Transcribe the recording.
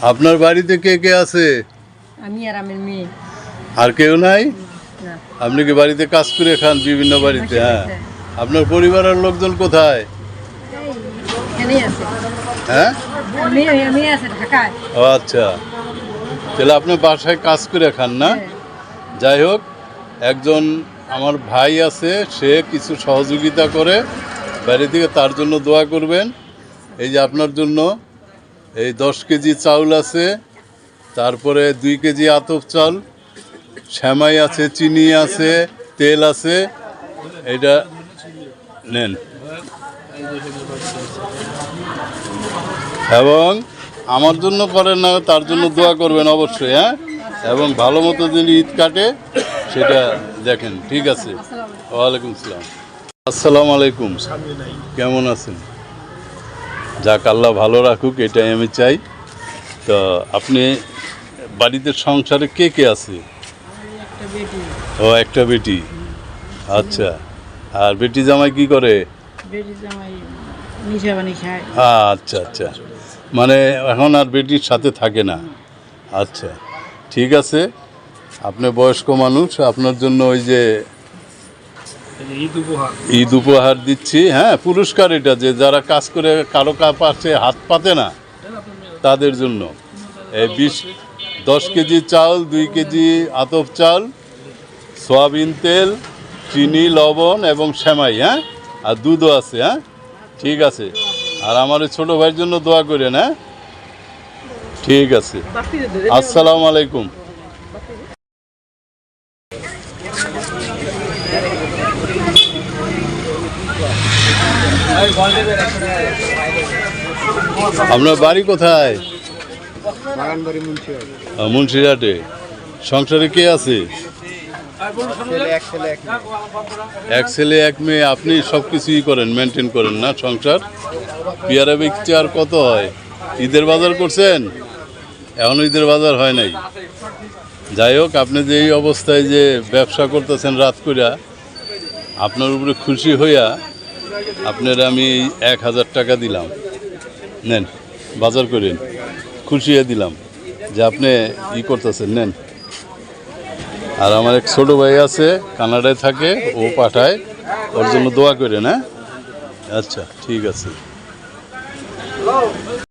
আপনার বাড়িতে কে কে আছে? আমি আর আমার মেয়ে। আর কেউ নাই? না। আপনি কি বাড়িতে কাজ করে খান বিভিন্ন বাড়িতে? হ্যাঁ। আপনার পরিবারের লোকজন কোথায়? এখানেই আছে। হ্যাঁ, মেয়ে আছে ঢাকায়। ও আচ্ছা, তাহলে আপনি বাসায় কাজ করে খান না? হ্যাঁ। যাই হোক, একজন আমার ভাই আছে, সে কিছু সহযোগিতা করে বাড়ি থেকে, তার জন্য দোয়া করবেন। এই যে আপনার জন্য এই 10 কেজি চাউল আছে, তারপরে 2 কেজি আতপ চাল, শ্যামাই আছে, চিনি আছে, তেল আছে, এটা নেন। এবং আমার জন্য করেন না, তার জন্য দোয়া করবেন অবশ্যই। হ্যাঁ, এবং ভালো মতো যদি ঈদ কাটে সেটা দেখেন। ঠিক আছে, ওয়ালাইকুম আসসালাম। আসসালামু আলাইকুম, কেমন আছেন? যাক, আল্লাহ ভালো রাখুক, এটাই আমি চাই। তো আপনি বাড়িতে সংসারে কে কে আছে? ও, একটা বেটি। আচ্ছা, আর বেটি জামাই কি করে? আচ্ছা আচ্ছা, মানে এখন আর বেটির সাথে থাকে না। আচ্ছা, ঠিক আছে। আপনি বয়স্ক মানুষ, আপনার জন্য ওই যে ঈদ উপহার দিচ্ছি। হ্যাঁ, পুরস্কার এটা, যে যারা কাজ করে কারো পাশে হাত পাতে না তাদের জন্য। এই 10 কেজি চাল, 2 কেজি আতপ চাল, সয়াবিন তেল, চিনি, লবণ এবং সেমাই। হ্যাঁ, আর দুধও আছে। হ্যাঁ, ঠিক আছে। আর আমার এই ছোটো ভাইয়ের জন্য দোয়া করেন। হ্যাঁ, ঠিক আছে। আসসালামু আলাইকুম। আপনার বাড়ি কোথায়? মুন্সিরহাটে। সংসারে কে আছে? এক ছেলে এক মেয়ে। আপনি সব কিছুই করেন, মেনটেন করেন না সংসার? পেয়ারা বিকতে আর কত হয়? ঈদের বাজার করছেন? এখনো ঈদের বাজার হয় নাই। যাই হোক, আপনি যে এই অবস্থায় যে ব্যবসা করতেছেন রাত কইরা, আপনার উপরে খুশি হইয়া আপনার আমি 1000 টাকা দিলাম। নেন, বাজার করেন, খুশি হয়ে দিলাম যে আপনি ই করতেছেন। নেন। আর আমার এক ছোটো ভাই আছে, কানাডায় থাকে, ও পাঠায়, ওর জন্য দোয়া করেন। হ্যাঁ, আচ্ছা, ঠিক আছে।